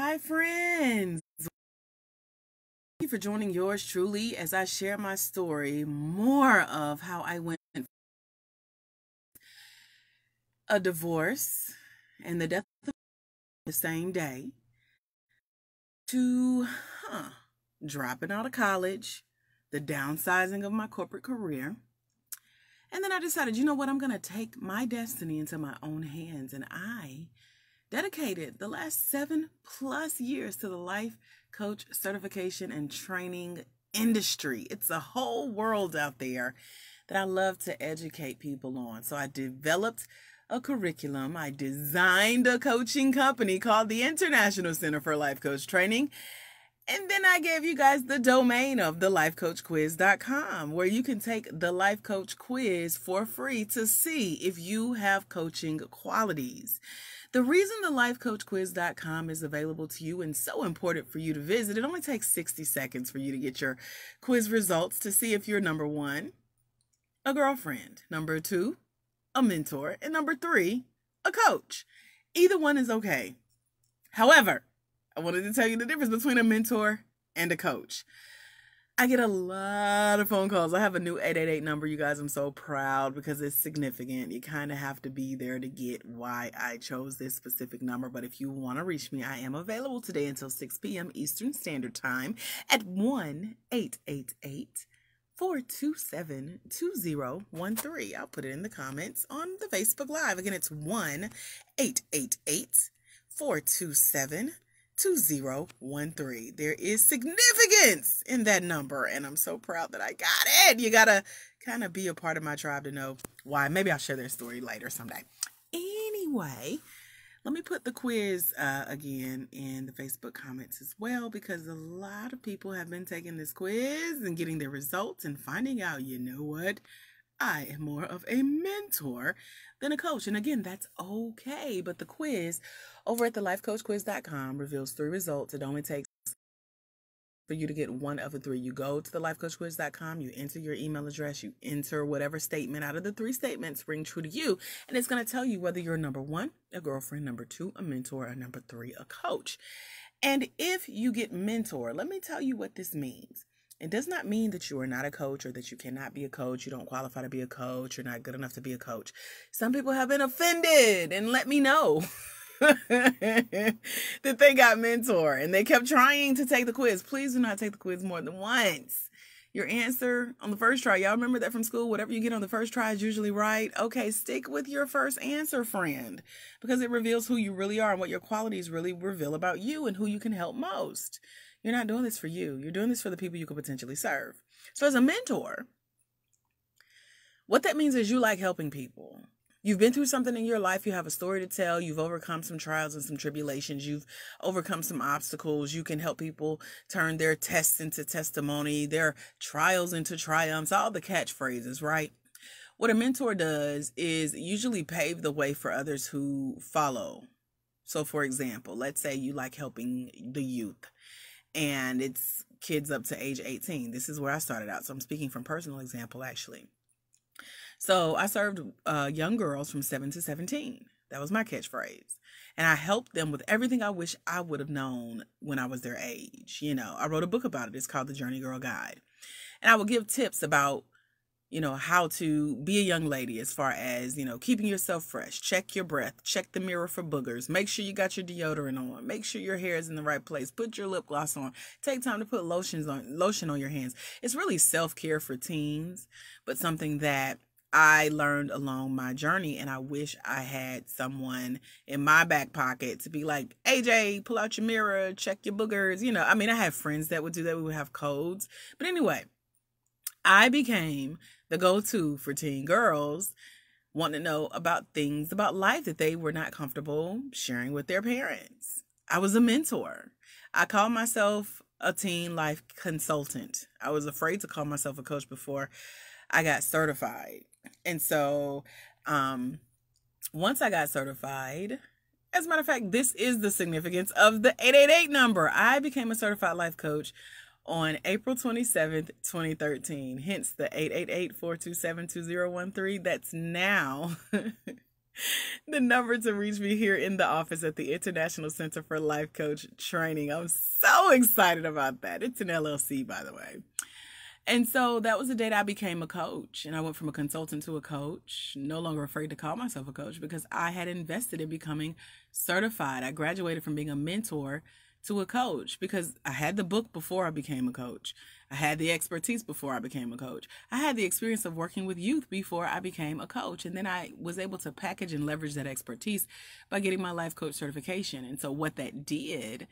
Hi, friends. Thank you for joining yours truly as I share my story, more of how I went a divorce and the death of the same day to dropping out of college, the downsizing of my corporate career. And then I decided, you know what, I'm going to take my destiny into my own hands. And I dedicated the last 7+ years to the life coach certification and training industry. It's a whole world out there that I love to educate people on. So I developed a curriculum. I designed a coaching company called the International Center for Life Coach Training. And then I gave you guys the domain of thelifecoachquiz.com, where you can take the Life Coach Quiz for free to see if you have coaching qualities. The reason the lifecoachquiz.com is available to you and so important for you to visit, it only takes 60 seconds for you to get your quiz results to see if you're number 1, a girlfriend, number 2, a mentor, and number 3, a coach. Either one is okay. However, I wanted to tell you the difference between a mentor and a coach. I get a lot of phone calls. I have a new 888 number, you guys. I'm so proud because it's significant. You kind of have to be there to get why I chose this specific number. But if you want to reach me, I am available today until 6 p.m. Eastern Standard Time at 1-888-427-2013. I'll put it in the comments on the Facebook Live. Again, it's 1-888-427-2013. There is significance in that number, and I'm so proud that I got it. You gotta kind of be a part of my tribe to know why. Maybe I'll share their story later someday. Anyway, let me put the quiz again in the Facebook comments as well, because a lot of people have been taking this quiz and getting their results and finding out, you know what? I am more of a mentor than a coach. And again, that's okay. But the quiz over at thelifecoachquiz.com reveals 3 results. It only takes for you to get one of the 3. You go to thelifecoachquiz.com, you enter your email address, you enter whatever statement out of the 3 statements ring true to you. And it's going to tell you whether you're number 1, a girlfriend, number 2, a mentor, or number 3, a coach. And if you get mentor, let me tell you what this means. It does not mean that you are not a coach or that you cannot be a coach. You don't qualify to be a coach. You're not good enough to be a coach. Some people have been offended and let me know that they got mentor and they kept trying to take the quiz. Please do not take the quiz more than once. Your answer on the first try, y'all remember that from school? Whatever you get on the first try is usually right. Okay, stick with your first answer, friend, because it reveals who you really are and what your qualities really reveal about you and who you can help most. You're not doing this for you. You're doing this for the people you could potentially serve. So as a mentor, what that means is you like helping people. You've been through something in your life. You have a story to tell. You've overcome some trials and some tribulations. You've overcome some obstacles. You can help people turn their tests into testimony, their trials into triumphs, all the catchphrases, right? What a mentor does is usually pave the way for others who follow. So for example, let's say you like helping the youth. And it's kids up to age 18. This is where I started out. So I'm speaking from personal example, actually. So I served young girls from 7 to 17. That was my catchphrase. And I helped them with everything I wish I would have known when I was their age. You know, I wrote a book about it. It's called The Journey Girl Guide. And I would give tips about, you know, how to be a young lady as far as, you know, keeping yourself fresh. Check your breath. Check the mirror for boogers. Make sure you got your deodorant on. Make sure your hair is in the right place. Put your lip gloss on. Take time to put lotion on your hands. It's really self-care for teens, but something that I learned along my journey, and I wish I had someone in my back pocket to be like, AJ, pull out your mirror, check your boogers. You know, I mean, I have friends that would do that. We would have codes. But anyway, I became the go-to for teen girls wanting to know about things about life that they were not comfortable sharing with their parents. I was a mentor. I called myself a teen life consultant. I was afraid to call myself a coach before I got certified. And so once I got certified, as a matter of fact, this is the significance of the 888 number. I became a certified life coach on April 27th, 2013. Hence the 888-427-2013. That's now The number to reach me here in the office at the International Center for Life Coach Training. I'm so excited about that. It's an LLC, by the way. And so that was the day that I became a coach. And I went from a consultant to a coach, no longer afraid to call myself a coach because I had invested in becoming certified. I graduated from being a mentor to a coach because I had the book before I became a coach. I had the expertise before I became a coach. I had the experience of working with youth before I became a coach. And then I was able to package and leverage that expertise by getting my life coach certification. And so what that did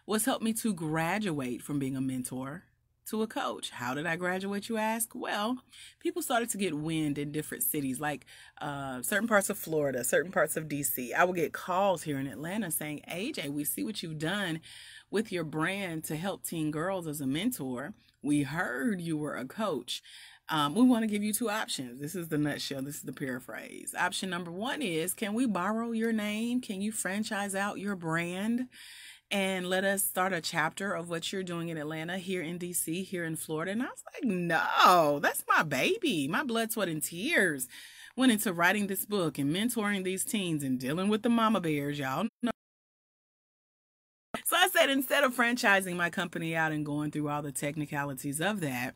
was help me to graduate from being a mentor to a coach. How did I graduate, you ask? Well, people started to get wind in different cities, like certain parts of Florida, certain parts of DC. I would get calls here in Atlanta saying, AJ, we see what you've done with your brand to help teen girls as a mentor. We heard you were a coach. We want to give you two options. This is the nutshell. This is the paraphrase. Option number one is, can we borrow your name? Can you franchise out your brand? And let us start a chapter of what you're doing in Atlanta, here in DC, here in Florida. And I was like, no, that's my baby. My blood, sweat, and tears went into writing this book and mentoring these teens and dealing with the mama bears, y'all know. So I said, instead of franchising my company out and going through all the technicalities of that,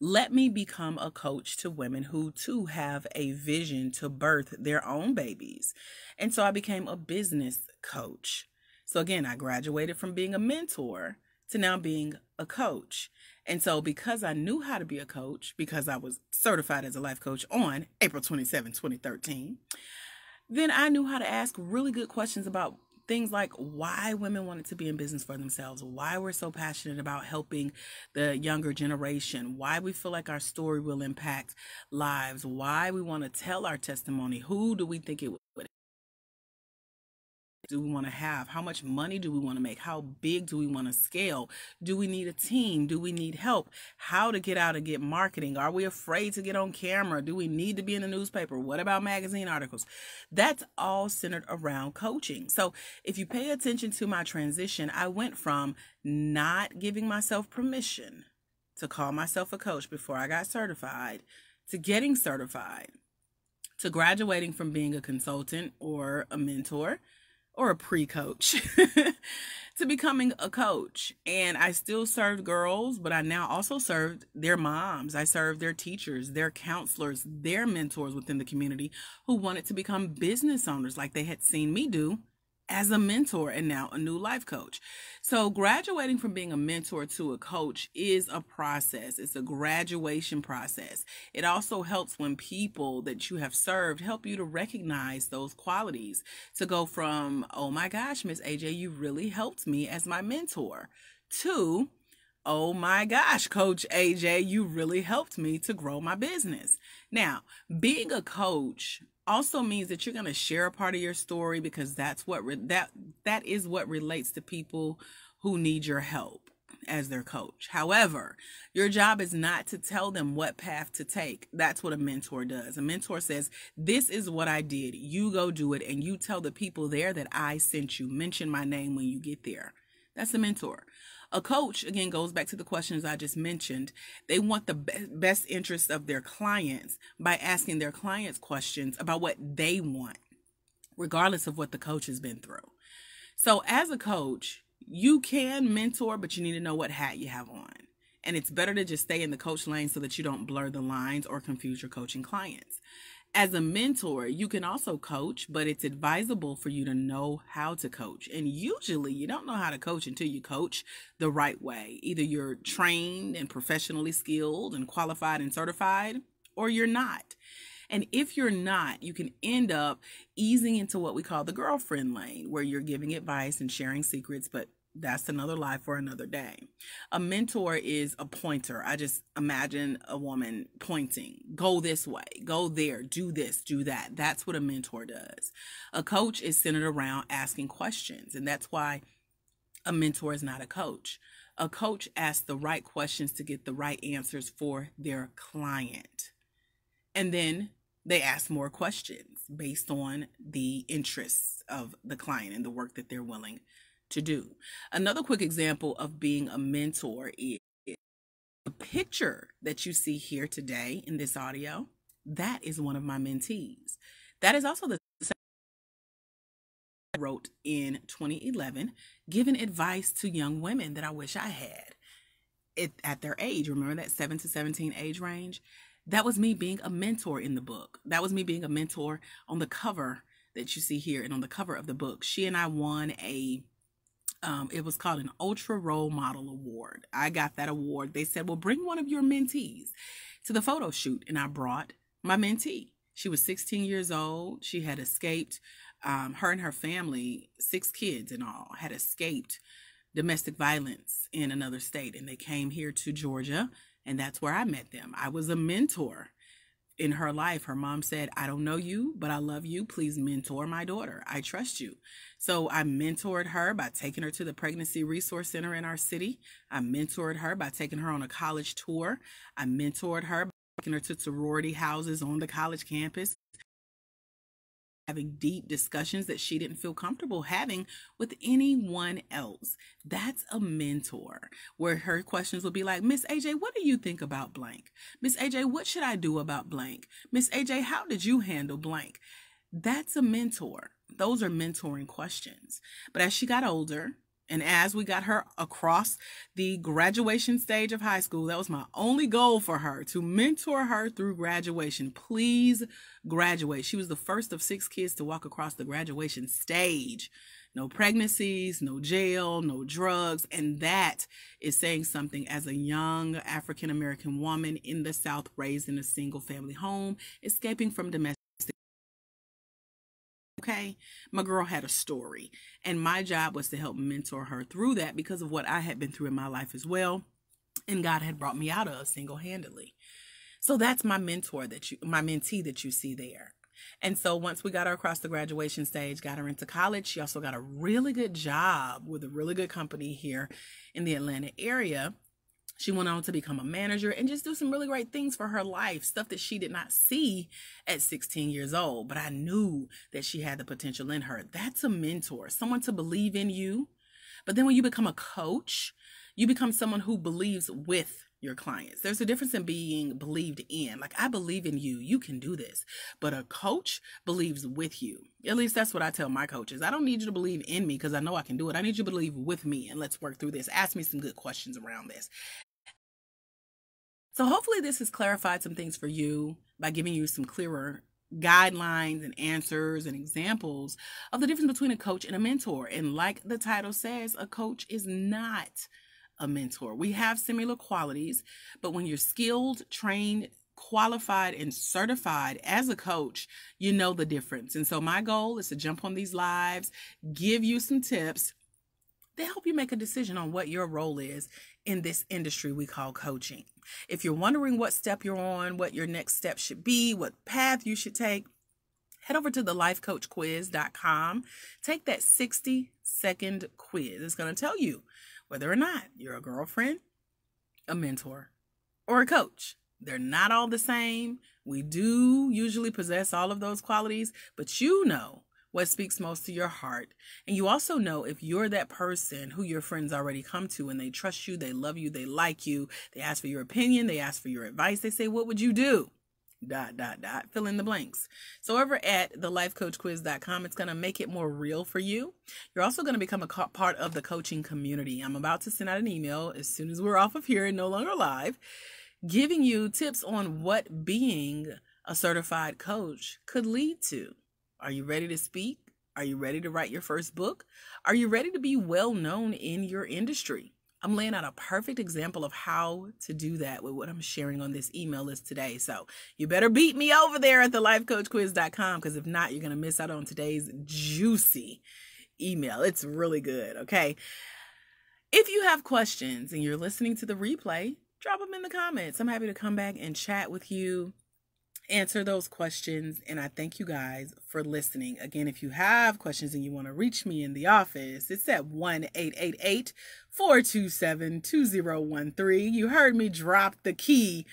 let me become a coach to women who too have a vision to birth their own babies. And so I became a business coach. So again, I graduated from being a mentor to now being a coach. And so because I knew how to be a coach, because I was certified as a life coach on April 27, 2013, then I knew how to ask really good questions about things like why women wanted to be in business for themselves, why we're so passionate about helping the younger generation, why we feel like our story will impact lives, why we want to tell our testimony, who do we think it would do we want to have? How much money do we want to make? How big do we want to scale? Do we need a team? Do we need help? How to get out and get marketing? Are we afraid to get on camera? Do we need to be in the newspaper? What about magazine articles? That's all centered around coaching. So if you pay attention to my transition, I went from not giving myself permission to call myself a coach before I got certified to getting certified to graduating from being a consultant or a mentor or a pre-coach to becoming a coach. And I still served girls, but I now also served their moms. I served their teachers, their counselors, their mentors within the community who wanted to become business owners like they had seen me do as a mentor and now a new life coach. So graduating from being a mentor to a coach is a process. It's a graduation process. It also helps when people that you have served help you to recognize those qualities, to go from, oh my gosh, Miss AJ, you really helped me as my mentor, to, oh my gosh, Coach AJ, you really helped me to grow my business. Now, being a coach also means that you're going to share a part of your story because that's what that is what relates to people who need your help as their coach. However, your job is not to tell them what path to take. That's what a mentor does. A mentor says, this is what I did. You go do it, and you tell the people there that I sent you. Mention my name when you get there. That's a mentor. A coach, again, goes back to the questions I just mentioned. They want the best interest of their clients by asking their clients questions about what they want, regardless of what the coach has been through. So as a coach, you can mentor, but you need to know what hat you have on. And it's better to just stay in the coach lane so that you don't blur the lines or confuse your coaching clients. As a mentor, you can also coach, but it's advisable for you to know how to coach. And usually you don't know how to coach until you coach the right way. Either you're trained and professionally skilled and qualified and certified, or you're not. And if you're not, you can end up easing into what we call the girlfriend lane, where you're giving advice and sharing secrets, but that's another life for another day. A mentor is a pointer. I just imagine a woman pointing, go this way, go there, do this, do that. That's what a mentor does. A coach is centered around asking questions, and that's why a mentor is not a coach. A coach asks the right questions to get the right answers for their client. And then they ask more questions based on the interests of the client and the work that they're willing to do. Another quick example of being a mentor is the picture that you see here today in this audio. That is one of my mentees. That is also the I wrote in 2011, giving advice to young women that I wish I had at their age. Remember that 7 to 17 age range? That was me being a mentor in the book. That was me being a mentor on the cover that you see here and on the cover of the book. She and I won it was called an Ultra Role Model Award. I got that award. They said, well, bring one of your mentees to the photo shoot. And I brought my mentee. She was 16 years old. She had escaped, her and her family, 6 kids in all, had escaped domestic violence in another state. And they came here to Georgia, and that's where I met them. I was a mentor in her life. Her mom said, I don't know you, but I love you. Please mentor my daughter. I trust you. So I mentored her by taking her to the Pregnancy Resource Center in our city. I mentored her by taking her on a college tour. I mentored her by taking her to sorority houses on the college campus, having deep discussions that she didn't feel comfortable having with anyone else. That's a mentor, where her questions will be like, Miss AJ, what do you think about blank? Miss AJ, what should I do about blank? Miss AJ, how did you handle blank? That's a mentor. Those are mentoring questions. But as she got older, and as we got her across the graduation stage of high school, that was my only goal for her, to mentor her through graduation. Please graduate. She was the first of 6 kids to walk across the graduation stage. No pregnancies, no jail, no drugs. And that is saying something as a young African-American woman in the South, raised in a single family home, escaping from domestic. Okay, my girl had a story, and my job was to help mentor her through that because of what I had been through in my life as well, and God had brought me out of single-handedly. So that's my mentor, my mentee that you see there. And so once we got her across the graduation stage, got her into college, she also got a really good job with a really good company here in the Atlanta area. She went on to become a manager and just do some really great things for her life, stuff that she did not see at 16 years old. But I knew that she had the potential in her. That's a mentor, someone to believe in you. But then when you become a coach, you become someone who believes with your clients. There's a difference in being believed in. Like, I believe in you. You can do this. But a coach believes with you. At least that's what I tell my coaches. I don't need you to believe in me because I know I can do it. I need you to believe with me, and let's work through this. Ask me some good questions around this. So hopefully this has clarified some things for you by giving you some clearer guidelines and answers and examples of the difference between a coach and a mentor. And like the title says, a coach is not a mentor. We have similar qualities, but when you're skilled, trained, qualified, and certified as a coach, you know the difference. And so my goal is to jump on these lives, give you some tips to help you make a decision on what your role is in this industry we call coaching. If you're wondering what step you're on, what your next step should be, what path you should take, head over to the lifecoachquiz.com. Take that 60-second quiz. It's going to tell you whether or not you're a girlfriend, a mentor, or a coach. They're not all the same. We do usually possess all of those qualities, but you know what speaks most to your heart. And you also know if you're that person who your friends already come to and they trust you, they love you, they like you, they ask for your opinion, they ask for your advice, they say, what would you do? ... Fill in the blanks. So over at thelifecoachquiz.com, it's going to make it more real for you. You're also going to become a part of the coaching community. I'm about to send out an email as soon as we're off of here and no longer live, giving you tips on what being a certified coach could lead to. Are you ready to speak? Are you ready to write your first book? Are you ready to be well known in your industry? I'm laying out a perfect example of how to do that with what I'm sharing on this email list today. So you better beat me over there at thelifecoachquiz.com, because if not, you're going to miss out on today's juicy email. It's really good. Okay. If you have questions and you're listening to the replay, drop them in the comments. I'm happy to come back and chat with you, answer those questions, and I thank you guys for listening. Again, if you have questions and you want to reach me in the office, it's at 1-888-427-2013. You heard me drop the key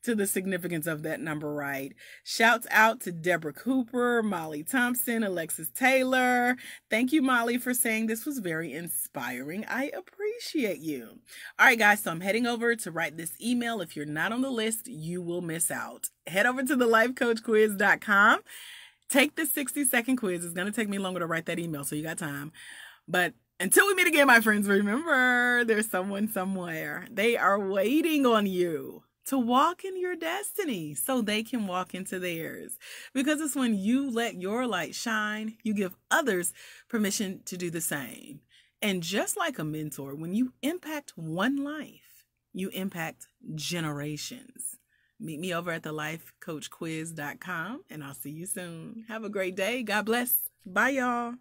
to the significance of that number right. Shouts out to Deborah Cooper, Molly Thompson, Alexis Taylor. Thank you, Molly, for saying this was very inspiring. I appreciate you. All right, guys, so I'm heading over to write this email. If you're not on the list, you will miss out. Head over to thelifecoachquiz.com. Take the 60-second quiz. It's going to take me longer to write that email, so you got time. But until we meet again, my friends, remember, there's someone somewhere. They are waiting on you to walk in your destiny so they can walk into theirs. Because it's when you let your light shine, you give others permission to do the same. And just like a mentor, when you impact one life, you impact generations. Meet me over at thelifecoachquiz.com, and I'll see you soon. Have a great day. God bless. Bye, y'all.